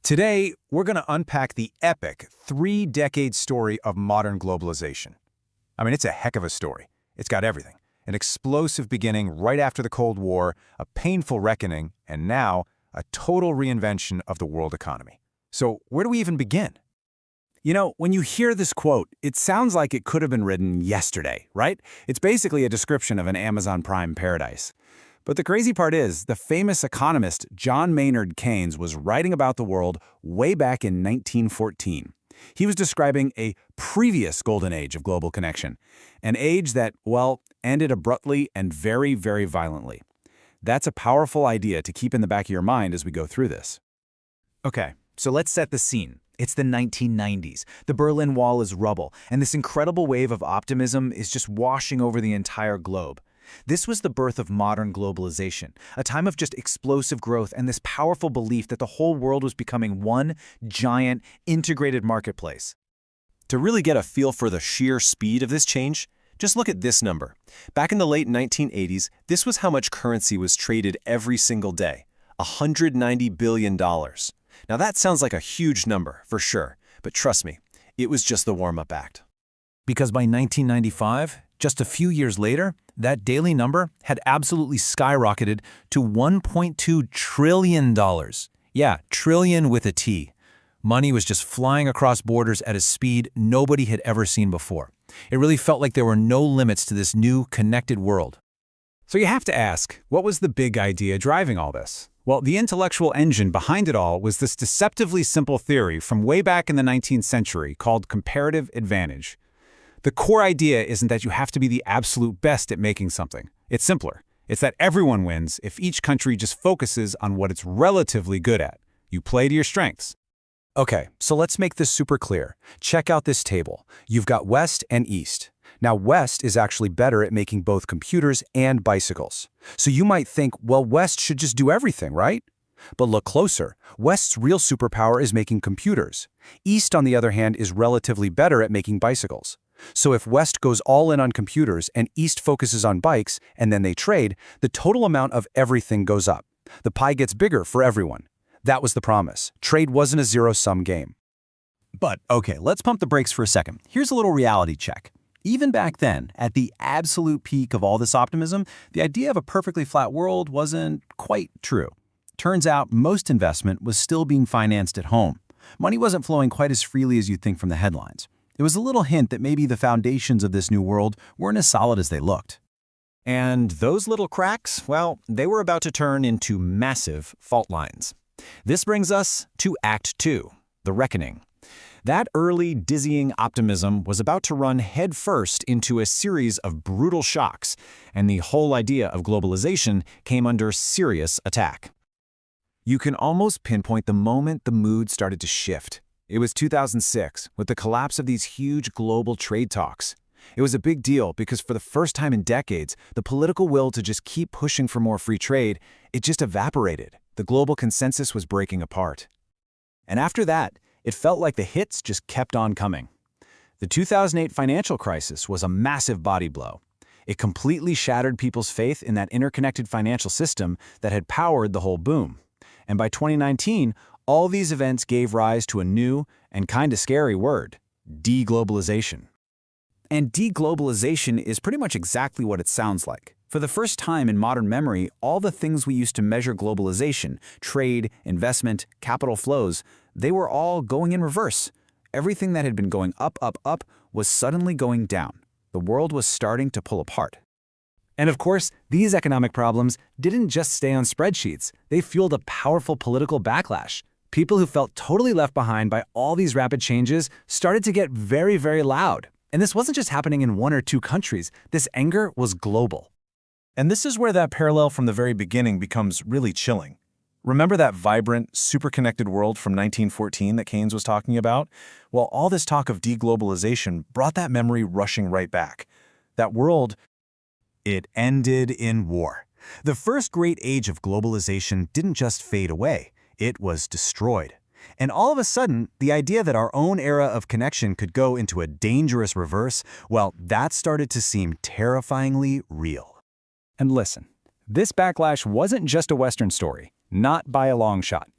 Today, we're going to unpack the epic three-decade story of modern globalization. I mean, it's a heck of a story. It's got everything. An explosive beginning right after the Cold War, a painful reckoning, and now a total reinvention of the world economy. So where do we even begin? You know, when you hear this quote, it sounds like it could have been written yesterday, right? It's basically a description of an Amazon Prime paradise. But the crazy part is, the famous economist John Maynard Keynes was writing about the world way back in 1914. He was describing a previous golden age of global connection, an age that, well, ended abruptly and very, very violently. That's a powerful idea to keep in the back of your mind as we go through this. Okay, so let's set the scene. It's the 1990s. The Berlin Wall is rubble, and this incredible wave of optimism is just washing over the entire globe. This was the birth of modern globalization, a time of just explosive growth and this powerful belief that the whole world was becoming one giant, integrated marketplace. To really get a feel for the sheer speed of this change, just look at this number. Back in the late 1980s, this was how much currency was traded every single day, $190 billion. Now that sounds like a huge number, for sure, but trust me, it was just the warm-up act. Because by 1995, just a few years later, that daily number had absolutely skyrocketed to $1.2 trillion. Yeah, trillion with a T. Money was just flying across borders at a speed nobody had ever seen before. It really felt like there were no limits to this new, connected world. So you have to ask, what was the big idea driving all this? Well, the intellectual engine behind it all was this deceptively simple theory from way back in the 19th century called comparative advantage. The core idea isn't that you have to be the absolute best at making something. It's simpler. It's that everyone wins if each country just focuses on what it's relatively good at. You play to your strengths. Okay, so let's make this super clear. Check out this table. You've got West and East. Now, West is actually better at making both computers and bicycles. So you might think, well, West should just do everything, right? But look closer. West's real superpower is making computers. East, on the other hand, is relatively better at making bicycles. So if West goes all in on computers and East focuses on bikes, and then they trade, the total amount of everything goes up. The pie gets bigger for everyone. That was the promise. Trade wasn't a zero-sum game. But, okay, let's pump the brakes for a second. Here's a little reality check. Even back then, at the absolute peak of all this optimism, the idea of a perfectly flat world wasn't quite true. Turns out most investment was still being financed at home. Money wasn't flowing quite as freely as you'd think from the headlines. It was a little hint that maybe the foundations of this new world weren't as solid as they looked. And those little cracks, well, they were about to turn into massive fault lines. This brings us to Act 2, the reckoning. That early, dizzying optimism was about to run headfirst into a series of brutal shocks, and the whole idea of globalization came under serious attack. You can almost pinpoint the moment the mood started to shift. It was 2006, with the collapse of these huge global trade talks. It was a big deal because for the first time in decades, the political will to just keep pushing for more free trade, it just evaporated. The global consensus was breaking apart. And after that, it felt like the hits just kept on coming. The 2008 financial crisis was a massive body blow. It completely shattered people's faith in that interconnected financial system that had powered the whole boom. And by 2019, all these events gave rise to a new and kind of scary word, deglobalization. And deglobalization is pretty much exactly what it sounds like. For the first time in modern memory, all the things we used to measure globalization, trade, investment, capital flows, they were all going in reverse. Everything that had been going up, up, up was suddenly going down. The world was starting to pull apart. And of course, these economic problems didn't just stay on spreadsheets. They fueled a powerful political backlash. People who felt totally left behind by all these rapid changes started to get very, very loud. And this wasn't just happening in one or two countries. This anger was global. And this is where that parallel from the very beginning becomes really chilling. Remember that vibrant, super-connected world from 1914 that Keynes was talking about? Well, all this talk of deglobalization brought that memory rushing right back. That world, It ended in war. The first great age of globalization didn't just fade away. It was destroyed. And all of a sudden, the idea that our own era of connection could go into a dangerous reverse, well, that started to seem terrifyingly real. And listen, this backlash wasn't just a Western story, not by a long shot.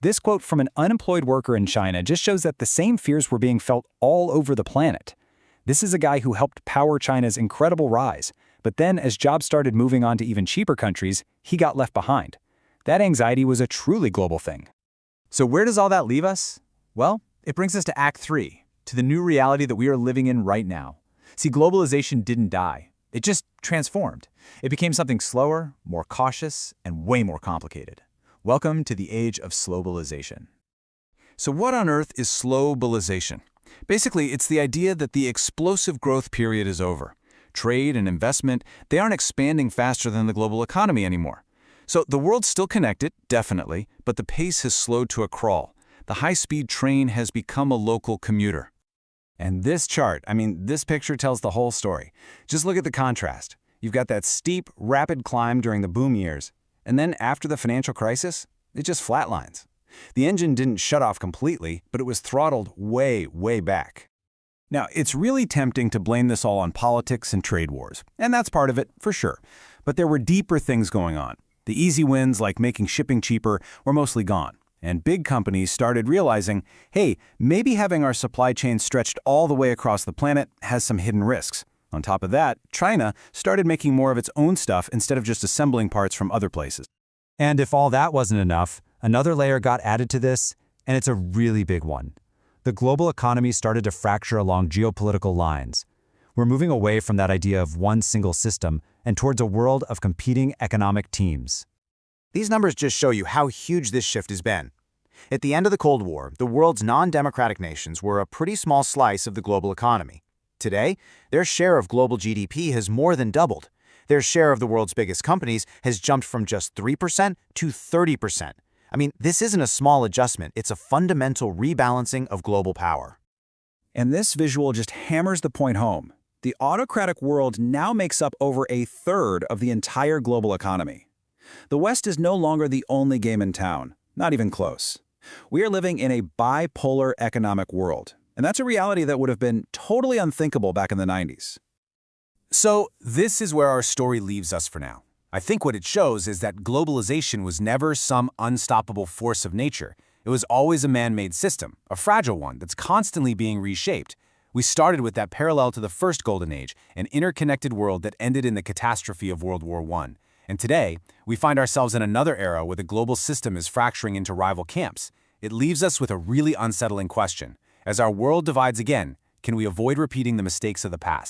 This quote from an unemployed worker in China just shows that the same fears were being felt all over the planet. This is a guy who helped power China's incredible rise, but then as jobs started moving on to even cheaper countries, he got left behind. That anxiety was a truly global thing. So where does all that leave us? Well, it brings us to Act 3, to the new reality that we are living in right now. See, globalization didn't die. It just transformed. It became something slower, more cautious, and way more complicated. Welcome to the age of slowbalization. So what on earth is slowbalization? Basically, it's the idea that the explosive growth period is over. Trade and investment, they aren't expanding faster than the global economy anymore. So the world's still connected, definitely, but the pace has slowed to a crawl. The high-speed train has become a local commuter. And this chart, this picture tells the whole story. Just look at the contrast. You've got that steep, rapid climb during the boom years, and then after the financial crisis, it just flatlines. The engine didn't shut off completely, but it was throttled way, way back. Now, it's really tempting to blame this all on politics and trade wars, and that's part of it, for sure. But there were deeper things going on. The easy wins, like making shipping cheaper, were mostly gone. And big companies started realizing, hey, maybe having our supply chain stretched all the way across the planet has some hidden risks. On top of that, China started making more of its own stuff instead of just assembling parts from other places. And if all that wasn't enough, another layer got added to this, and it's a really big one. The global economy started to fracture along geopolitical lines. We're moving away from that idea of one single system and towards a world of competing economic teams. These numbers just show you how huge this shift has been. At the end of the Cold War, the world's non-democratic nations were a pretty small slice of the global economy. Today, their share of global GDP has more than doubled. Their share of the world's biggest companies has jumped from just 3% to 30%. This isn't a small adjustment, it's a fundamental rebalancing of global power. And this visual just hammers the point home. The autocratic world now makes up over a third of the entire global economy. The West is no longer the only game in town, not even close. We are living in a bipolar economic world, and that's a reality that would have been totally unthinkable back in the 90s. So this is where our story leaves us for now. I think what it shows is that globalization was never some unstoppable force of nature. It was always a man-made system, a fragile one that's constantly being reshaped. We started with that parallel to the first golden age, an interconnected world that ended in the catastrophe of World War I. And today, we find ourselves in another era where the global system is fracturing into rival camps. It leaves us with a really unsettling question. As our world divides again, can we avoid repeating the mistakes of the past?